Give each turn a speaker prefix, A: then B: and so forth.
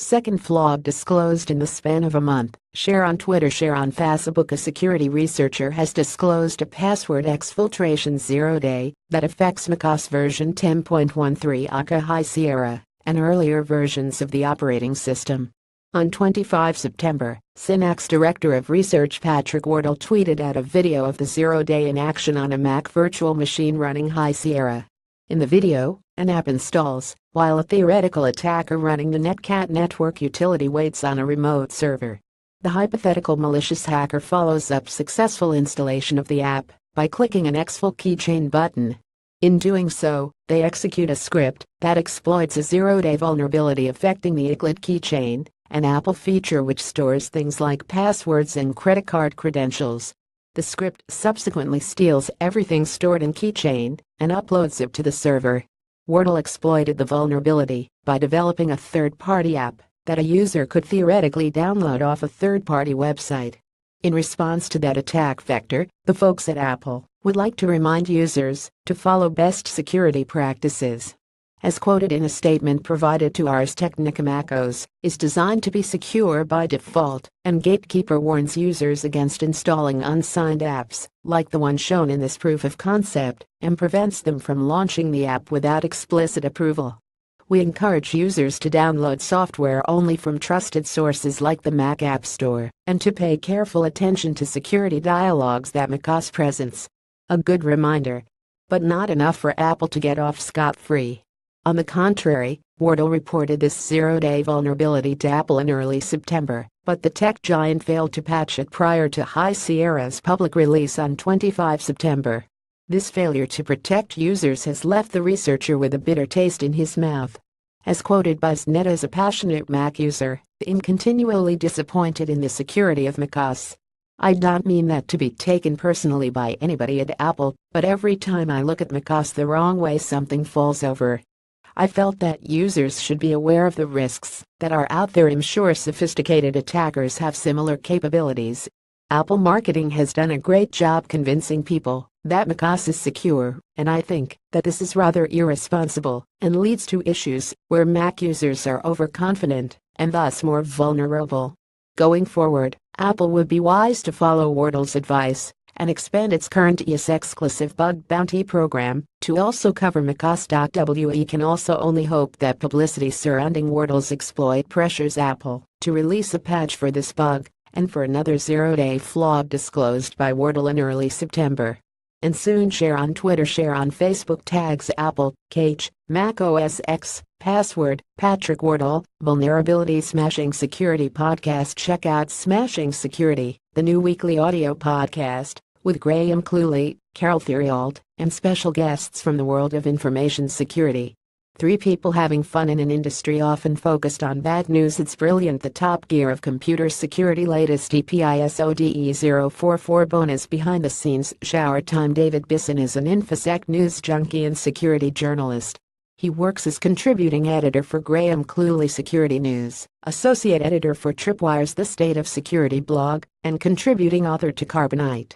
A: Second flaw disclosed in the span of a month. Share on Twitter, share on Facebook. A security researcher has disclosed a password exfiltration 0-day that affects macOS version 10.13 aka High Sierra and earlier versions of the operating system. On 25 September, Synapse Director of Research Patrick Wardle tweeted out a video of the 0-day in action on a Mac virtual machine running High Sierra. In the video, an app installs, while a theoretical attacker running the Netcat network utility waits on a remote server. The hypothetical malicious hacker follows up successful installation of the app by clicking an exfil keychain button. In doing so, they execute a script that exploits a 0-day vulnerability affecting the iCloud keychain, an Apple feature which stores things like passwords and credit card credentials. The script subsequently steals everything stored in Keychain and uploads it to the server. Wardle exploited the vulnerability by developing a third-party app that a user could theoretically download off a third-party website. In response to that attack vector, the folks at Apple would like to remind users to follow best security practices. As quoted in a statement provided to Ars Technica, macOS is designed to be secure by default, and Gatekeeper warns users against installing unsigned apps, like the one shown in this proof of concept, and prevents them from launching the app without explicit approval. We encourage users to download software only from trusted sources like the Mac App Store, and to pay careful attention to security dialogues that macOS presents. A good reminder, but not enough for Apple to get off scot-free. On the contrary, Wardle reported this 0-day vulnerability to Apple in early September, but the tech giant failed to patch it prior to High Sierra's public release on 25 September. This failure to protect users has left the researcher with a bitter taste in his mouth. As quoted by ZNet as a passionate Mac user, "I'm continually disappointed in the security of macOS. I don't mean that to be taken personally by anybody at Apple, but every time I look at macOS the wrong way something falls over. I felt that users should be aware of the risks that are out there. I'm sure sophisticated attackers have similar capabilities. Apple marketing has done a great job convincing people that macOS is secure, and I think that this is rather irresponsible and leads to issues where Mac users are overconfident and thus more vulnerable. Going forward, Apple would be wise to follow Wardle's advice and expand its current ES-exclusive bug bounty program to also cover macOS. We can also only hope that publicity surrounding Wardle's exploit pressures Apple to release a patch for this bug and for another 0-day flaw disclosed by Wardle in early September. And soon share on Twitter, share on Facebook, tags Apple, Keychain, macOS X, password, Patrick Wardle, Vulnerability Smashing Security Podcast. Check out Smashing Security, the new weekly audio podcast, with Graham Cluley, Carol Theriault, and special guests from the world of information security. Three people having fun in an industry often focused on bad news. It's brilliant. The top gear of computer security. Latest EPISODE 044 bonus behind the scenes shower time. David Bisson is an InfoSec news junkie and security journalist. He works as contributing editor for Graham Cluley Security News, associate editor for Tripwire's The State of Security blog, and contributing author to Carbonite.